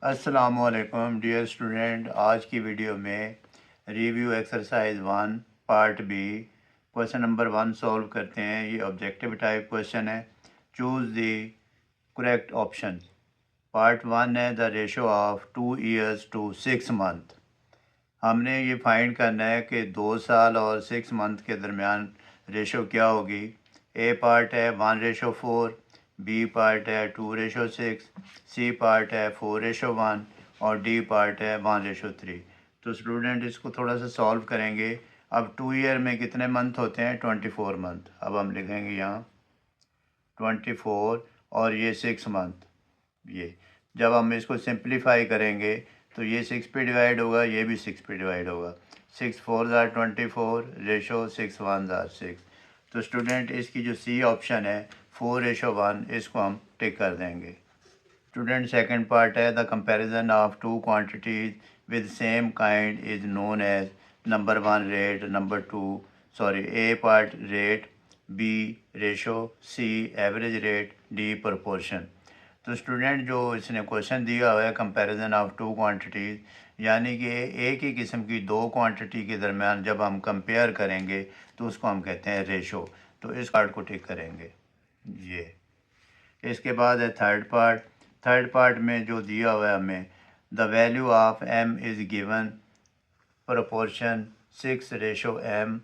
अस्सलामुअलैकुम dear student. आज की वीडियो में review exercise 1 part B question number 1 solve करते हैं। ये ऑब्जेक्टिव टाइप क्वेश्चन है। Choose the correct option. Part 1 है the ratio of 2 years to 6 month. हमने ये फाइंड करना है कि 2 साल और 6 मंथ के दरमियान रेशो क्या होगी। ए पार्ट है 1:4, बी पार्ट है 2:6, सी पार्ट है 4:1 और डी पार्ट है 1:3। तो स्टूडेंट इसको थोड़ा सा सॉल्व करेंगे। अब 2 ईयर में कितने मंथ होते हैं? 24 मंथ। अब हम लिखेंगे यहाँ 24 और ये 6 मंथ। ये जब हम इसको सिंप्लीफाई करेंगे तो ये 6 पे डिवाइड होगा, ये भी 6 पे डिवाइड होगा। 6 4 ज़ार 24 रेशो 6 1 ज़ार 6। तो स्टूडेंट इसकी जो सी ऑप्शन है 4:1 इसको हम टिक कर देंगे। स्टूडेंट सेकंड पार्ट है the comparison of two quantities with same kind is known as number 1 rate, number 2 sorry A part rate, B ratio, C average rate, D proportion. तो student जो इसने question दिया हुआ है comparison of to quantities, यानी कि एक ही किस्म की दो क्वांटिटी के दरमियान जब हम कंपेयर करेंगे तो उसको हम कहते हैं रेशो। तो इस पार्ट को टिक करेंगे। ये इसके बाद है थर्ड पार्ट। थर्ड पार्ट में जो दिया हुआ है हमें the value of M is given proportion 6:m,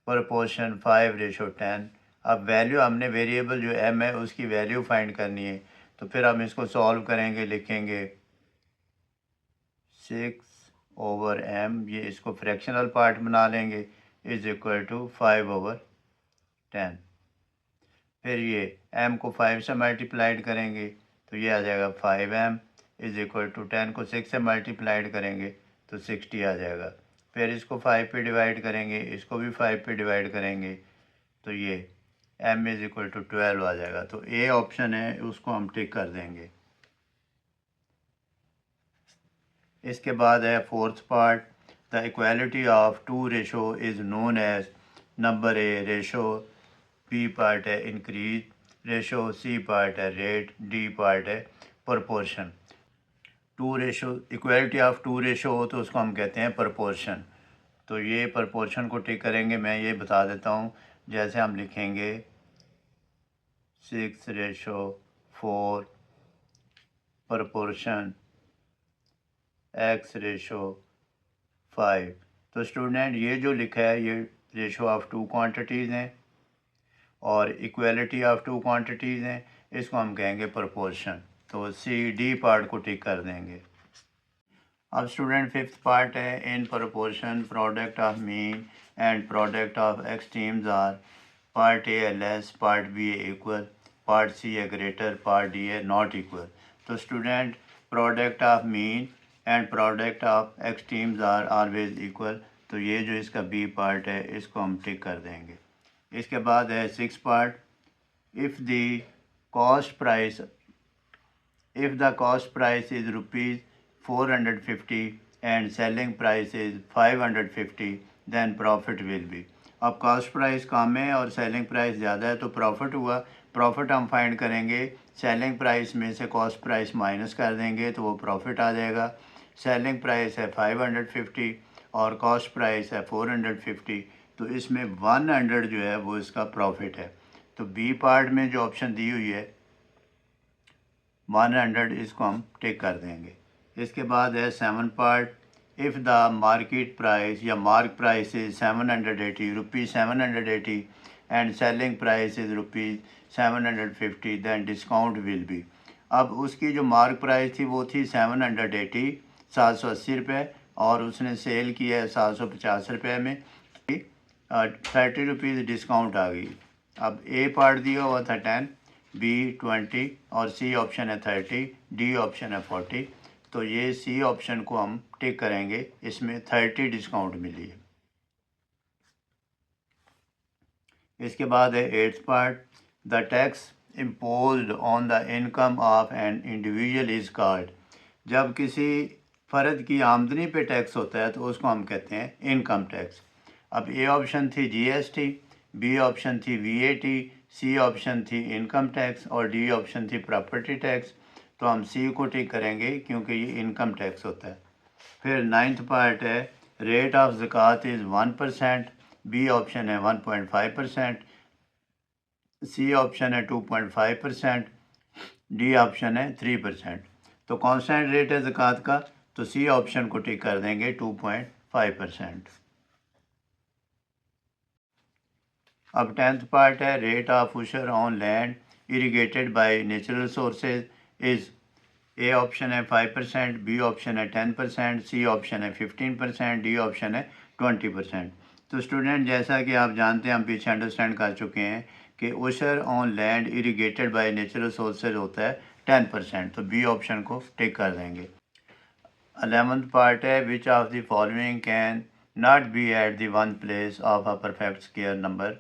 proportion 5:10। अब वैल्यू हमने वेरिएबल जो m है उसकी वैल्यू फाइंड करनी है। तो फिर हम इसको सॉल्व करेंगे, लिखेंगे 6/m, ये इसको फ्रैक्शनल पार्ट बना लेंगे, इज़ इक्वल टू 5/10। फिर ये m को 5 से मल्टीप्लाइड करेंगे तो ये आ जाएगा 5m इज़ इक्वल टू 10 को 6 से मल्टीप्लाइड करेंगे तो 60 आ जाएगा। फिर इसको 5 पे डिवाइड करेंगे, इसको भी 5 पे डिवाइड करेंगे तो ये m इज़ इक्वल टू 12 आ जाएगा। तो ए ऑप्शन है उसको हम टिक कर देंगे। इसके बाद है fourth part the equality of two ratio is known as number A ratio, B part है इंक्रीज रेशो, सी पार्ट है रेट, डी पार्ट है proportion. Two ratio equality of two ratio हो तो उसको हम कहते हैं प्रोपोर्शन। तो ये प्रोपोर्शन को टिक करेंगे। मैं ये बता देता हूँ, जैसे हम लिखेंगे 6:4 प्रोपोर्शन x/5। तो स्टूडेंट ये जो लिखा है ये रेशो ऑफ टू क्वांटिटीज़ हैं और इक्वालिटी ऑफ टू क्वांटिटीज़ हैं, इसको हम कहेंगे प्रोपोर्शन। तो सी डी पार्ट को टिक कर देंगे। अब स्टूडेंट फिफ्थ पार्ट है in proportion product of mean and product of extremes are part A है लेस, पार्ट बी है इक्वल, पार्ट सी है ग्रेटर, पार्ट डी है नॉट इक्वल। तो student product of mean and product of extremes are always equal. तो ये जो इसका B part है इसको हम टिक कर देंगे। इसके बाद है six part if the cost price if the cost price is rupees 450 and selling price is 550 then profit will be। अब कॉस्ट प्राइस कम है और सेलिंग प्राइस ज़्यादा है तो प्रॉफिट हुआ। प्रॉफिट हम फाइंड करेंगे, सेलिंग प्राइस में से कॉस्ट प्राइस माइनस कर देंगे तो वो प्रॉफिट आ जाएगा। सेलिंग प्राइस है 550 और कॉस्ट प्राइस है 450, तो इसमें 100 जो है वो इसका प्रॉफिट है। तो बी पार्ट में जो ऑप्शन दी हुई है 100 इसको हम टिक कर देंगे। इसके बाद है seven part if the market price या mark price is 780 rupees 780 and selling price is rupees 750 then discount will be. अब उसकी जो मार्क प्राइस थी वो थी 780 780 रुपये और उसने सेल किया है 750 रुपये में, 30 रुपीज़ डिस्काउंट आ गई। अब ए पार्ट दिया हुआ था 10, बी 20 और सी ऑप्शन है 30, डी ऑप्शन है 40। तो ये सी ऑप्शन को हम टिक करेंगे, इसमें 30 डिस्काउंट मिली है। इसके बाद है eighth part the tax imposed on the income of an individual is called. जब किसी फ़र्द की आमदनी पे टैक्स होता है तो उसको हम कहते हैं इनकम टैक्स। अब ए ऑप्शन थी जीएसटी, बी ऑप्शन थी वीएटी, सी ऑप्शन थी इनकम टैक्स और डी ऑप्शन थी प्रॉपर्टी टैक्स। तो हम सी को टिक करेंगे क्योंकि ये इनकम टैक्स होता है। फिर 9th पार्ट है रेट ऑफ ज़कात इज़ 1%, बी ऑप्शन है 1.5%, सी ऑप्शन है 2.5%, डी ऑप्शन है 3%। तो कांस्टेंट रेट है ज़कात का, तो सी ऑप्शन को टिक कर देंगे 2.5%। अब 10th पार्ट है रेट ऑफ उशर on land irrigated by natural sources is, A option है 5%, बी ऑप्शन है 10%, सी ऑप्शन है 15%, डी ऑप्शन है 20%। तो स्टूडेंट जैसा कि आप जानते हैं, हम पीछे अंडरस्टैंड कर चुके हैं कि उशर on land irrigated by natural sources होता है 10%, तो बी ऑप्शन को टिक कर देंगे। 11th पार्ट है which of the following can not be at the one place of a perfect square number,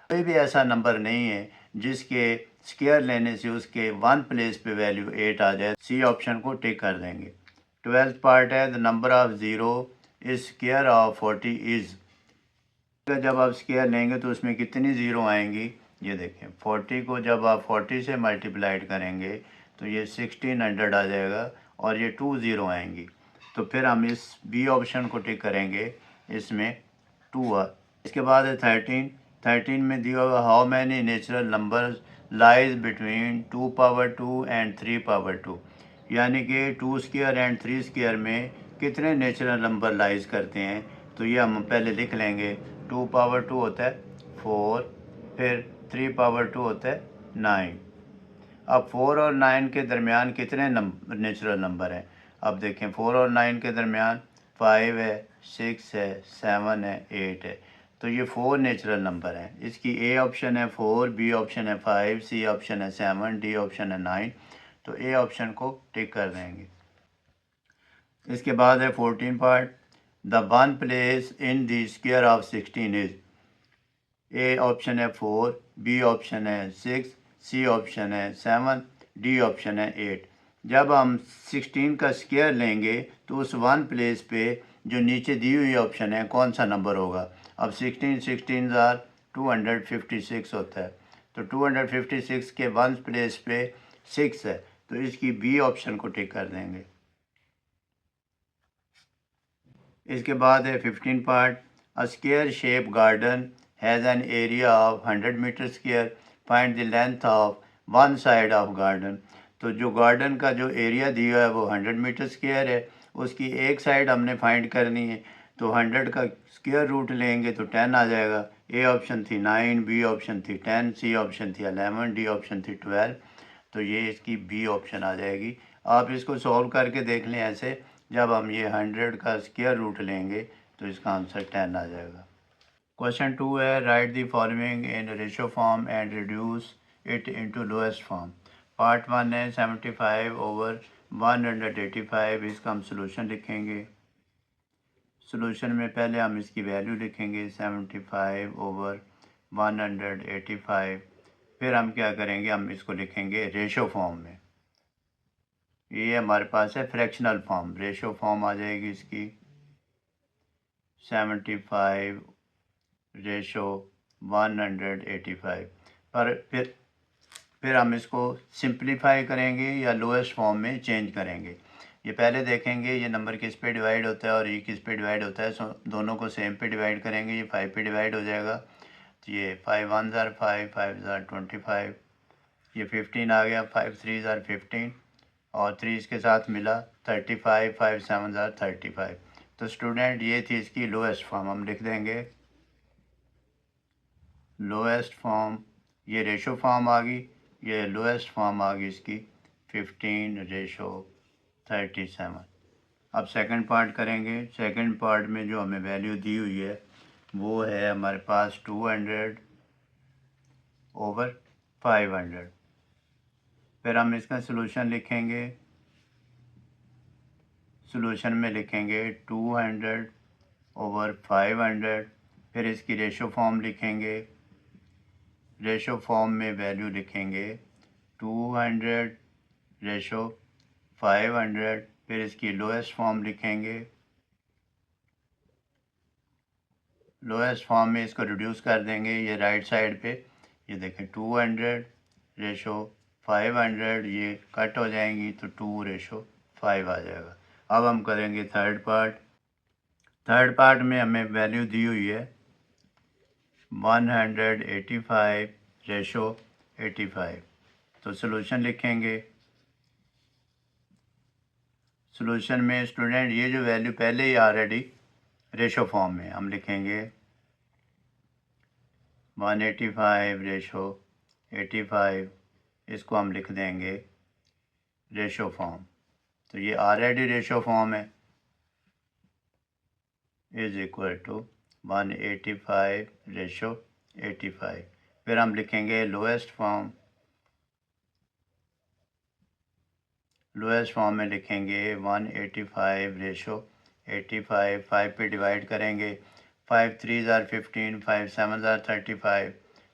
कोई भी ऐसा नंबर नहीं है जिसके स्क्वायर लेने से उसके वन प्लेस पे वैल्यू 8 आ जाए, सी ऑप्शन को टिक कर देंगे। 12th पार्ट है the number of zero is square of 40 is, जब आप स्क्वायर लेंगे तो उसमें कितनी ज़ीरो आएंगी, ये देखें 40 को जब आप 40 से मल्टीप्लाइड करेंगे तो ये 1600 आ जाएगा और ये 2 ज़ीरो आएंगी। तो फिर हम इस बी ऑप्शन को टिक करेंगे, इसमें 2 इसके बाद है 13 में दिया हुआ how many natural numbers lies between 2 power 2 and 3 power 2, यानी कि 2 स्क्वायर एंड 3 स्क्वायर में कितने नेचुरल नंबर लाइज करते हैं। तो ये हम पहले लिख लेंगे, 2 पावर 2 होता है 4, फिर 3 पावर 2 होता है 9। अब 4 और 9 के दरमियान कितने नेचुरल नंबर हैं, अब देखें 4 और 9 के दरमियान 5 है, 6 है, 7 है, 8 है, तो ये 4 नेचुरल नंबर हैं। इसकी ए ऑप्शन है 4, बी ऑप्शन है 5, सी ऑप्शन है 7, डी ऑप्शन है 9, तो ए ऑप्शन को टिक कर देंगे। इसके बाद है 14 part the one place in the square of 16 is, A option है 4, बी ऑप्शन है 6, सी ऑप्शन है 7, डी ऑप्शन है 8। जब हम 16 का स्क्वायर लेंगे तो उस वन प्लेस पे जो नीचे दी हुई ऑप्शन है कौन सा नंबर होगा। अब 16 ज़ार 256 होता है, तो 256 के वन प्लेस पे 6 है, तो इसकी बी ऑप्शन को टिक कर देंगे। इसके बाद है 15 part a square shape garden has an area of 100 metre square, find the length of one side of garden. तो जो गार्डन का जो एरिया दिया है वो 100 मीटर स्क्वायर है, उसकी एक साइड हमने फाइंड करनी है, तो 100 का स्क्वायर रूट लेंगे तो 10 आ जाएगा। ए ऑप्शन थी 9, बी ऑप्शन थी 10, सी ऑप्शन थी 11, डी ऑप्शन थी 12, तो ये इसकी बी ऑप्शन आ जाएगी। आप इसको सॉल्व करके देख लें ऐसे, जब हम ये 100 का स्क्वायर रूट लेंगे तो इसका आंसर 10 आ जाएगा। क्वेश्चन 2 है right the following in ratio form and reduce it into lowest form. Part 1 है 75/185, इसका हम सोल्यूशन लिखेंगे। सोल्यूशन में पहले हम इसकी वैल्यू लिखेंगे 75/185, फिर हम क्या करेंगे, हम इसको लिखेंगे रेशो फॉर्म में। ये हमारे पास है फ्रैक्शनल फॉर्म, रेशो फॉर्म आ जाएगी इसकी 75/185, पर फिर हम इसको सिंप्लीफाई करेंगे या लोएस्ट फॉर्म में चेंज करेंगे। ये पहले देखेंगे ये नंबर किस पे डिवाइड होता है और ये किस पे डिवाइड होता है, सो दोनों को सेम पे डिवाइड करेंगे, ये 5 पे डिवाइड हो जाएगा, तो ये 5 1 ज़ार 5, 5 ज़ार 25, ये 15 आ गया, 5 3 ज़ार 15 और 3 इसके साथ मिला 35, 5 7 ज़ार 35। तो स्टूडेंट ये थी इसकी लोएस्ट फॉर्म, हम लिख देंगे लोएस्ट फॉर्म, ये रेशो फॉर्म आ गई, ये लोएस्ट फॉर्म आ गई इसकी 15:37। अब सेकंड पार्ट करेंगे। सेकंड पार्ट में जो हमें वैल्यू दी हुई है वो है हमारे पास 200/500। फिर हम इसका सलूशन लिखेंगे, सलूशन में लिखेंगे 200/500, फिर इसकी रेशो फॉर्म लिखेंगे, रेशो फॉर्म में वैल्यू लिखेंगे 200/500, फिर इसकी लोएस्ट फॉर्म लिखेंगे, लोएस्ट फॉर्म में इसको रिड्यूस कर देंगे, ये राइट साइड पे, ये देखें 200/500 500 ये कट हो जाएंगी तो 2:5 आ जाएगा। अब हम करेंगे थर्ड पार्ट। थर्ड पार्ट में हमें वैल्यू दी हुई है 185:85। तो सॉल्यूशन लिखेंगे। सॉल्यूशन में स्टूडेंट ये जो वैल्यू पहले ही ऑलरेडी रेशो फॉर्म में हम लिखेंगे 185:85, इसको हम लिख देंगे रेशो फॉर्म। तो ये ऑलरेडी रेशो फॉर्म है, इज इक्वल टू 185:85। फिर हम लिखेंगे लोएस्ट फॉर्म। लोएस्ट फॉर्म में लिखेंगे 185:85, 5 पे डिवाइड करेंगे, 5 3 ज़ार 15, 5 7 ज़ार 35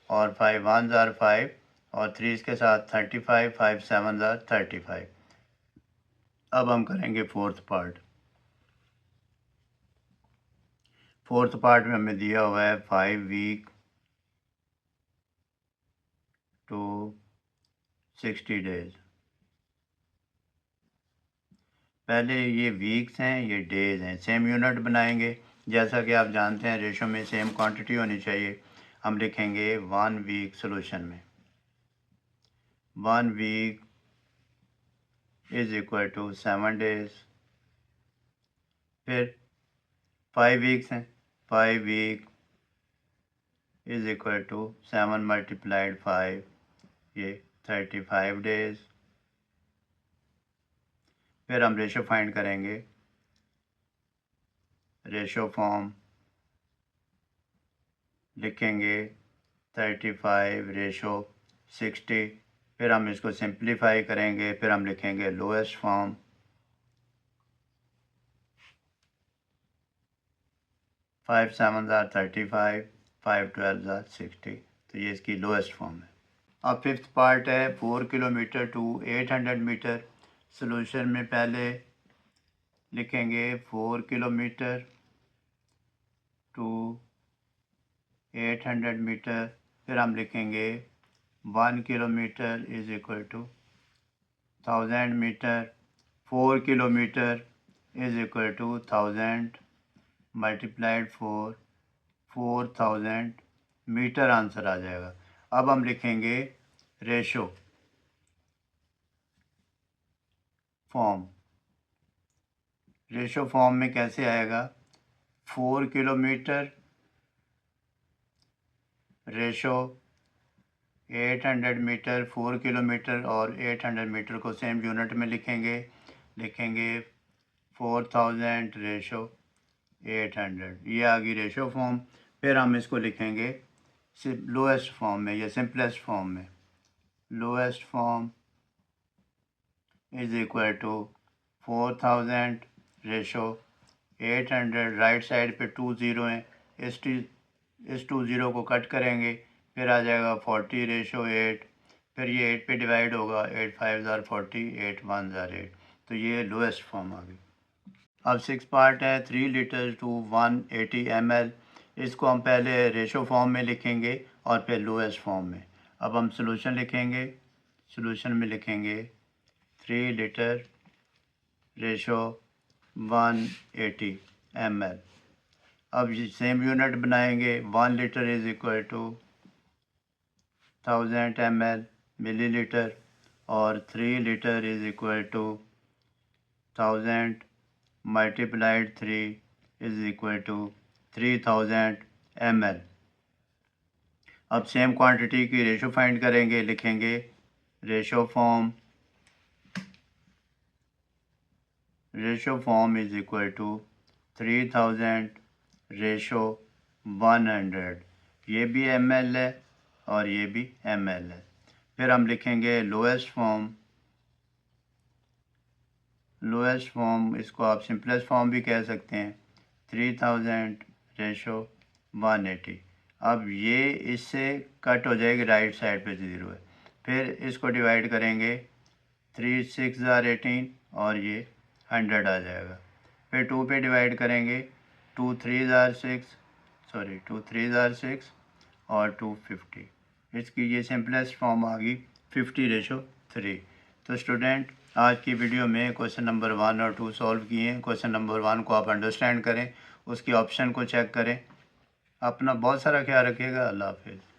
और 5 1 ज़ार 5 और 3 के साथ 35, 5 7 ज़ार 35। अब हम करेंगे फोर्थ पार्ट। फोर्थ पार्ट में हमें दिया हुआ है 5 वीक टू 60 डेज। पहले ये वीक्स हैं, ये डेज हैं, सेम यूनिट बनाएंगे। जैसा कि आप जानते हैं रेशो में सेम क्वांटिटी होनी चाहिए। हम लिखेंगे 1 वीक सॉल्यूशन में 1 week is equal to 7 days. फिर 5 वीक्स हैं, 5 वीक इज इक्वल टू 7 × 5, ये 35 डेज। फिर हम रेशो फाइंड करेंगे। रेशो फॉर्म लिखेंगे 35:60। फिर हम इसको सिंप्लीफाई करेंगे। फिर हम लिखेंगे लोएस्ट फॉर्म। 5 7 ज़ार 35, 5 12 ज़ार 60। तो ये इसकी लोएस्ट फॉर्म है। अब फिफ्थ पार्ट है 4 किलोमीटर टू 800 मीटर। सॉल्यूशन में पहले लिखेंगे 4 किलोमीटर टू 800 मीटर। फिर हम लिखेंगे 1 kilometre is equal to 1000 metre. 4 kilometre is equal to 1000 × 4, 4000 metre answer आ जाएगा। अब हम लिखेंगे रेशो फॉर्म। रेशो फॉर्म में कैसे आएगा? 4 किलोमीटर रेशो 800 मीटर। 4 किलोमीटर और 800 मीटर को सेम यूनिट में लिखेंगे। 4000 रेशो 800, ये आ गई रेशो फॉर्म। फिर हम इसको लिखेंगे लोएस्ट फॉर्म में या सिंपलेस्ट फॉर्म में। Lowest form is equal to 4000 ratio 800। Right side पे 2 ज़ीरो हैं, इस 2 ज़ीरो को कट करेंगे। फिर आ जाएगा 40:8। फिर ये 8 पे डिवाइड होगा, 8 5 ज़ार 40, 8 1 ज़ार 8। तो ये लोएस्ट फॉर्म आ गई। अब 6 पार्ट है 3 लीटर टू 180 ml। इसको हम पहले रेशो फॉर्म में लिखेंगे और फिर लोएस्ट फॉर्म में। अब हम सॉल्यूशन लिखेंगे। सॉल्यूशन में लिखेंगे 3 लीटर रेशो 180 ml। अब ये सेम यूनिट बनाएंगे। 1 litre is equal to 1000 ml millilitre और 3 litre is equal to 1000 × 3 is equal to 3000 ml। अब सेम क्वांटिटी की रेशो फाइंड करेंगे। लिखेंगे ratio form. Ratio form is equal to 3000 ratio 100। ये भी ml है और ये भी ml है। फिर हम लिखेंगे लोएस्ट फॉर्म। लोएस्ट फॉर्म, इसको आप सिंपलेस्ट फॉर्म भी कह सकते हैं, 3000 रेशो 180। अब ये इससे कट हो जाएगी, राइट साइड पे 0 है। फिर इसको डिवाइड करेंगे, 3 6 ज़ार 18 और ये 100 आ जाएगा। फिर 2 पे डिवाइड करेंगे, 2 3 ज़ार 6 और 250। इसकी ये सिंपलेस्ट फॉर्म आ गई 50:30। 3। तो स्टूडेंट, आज की वीडियो में क्वेश्चन नंबर 1 और 2 सॉल्व किए हैं। क्वेश्चन नंबर 1 को आप अंडरस्टैंड करें, उसके ऑप्शन को चेक करें। अपना बहुत सारा ख्याल रखिएगा। अल्लाह हाफिज़।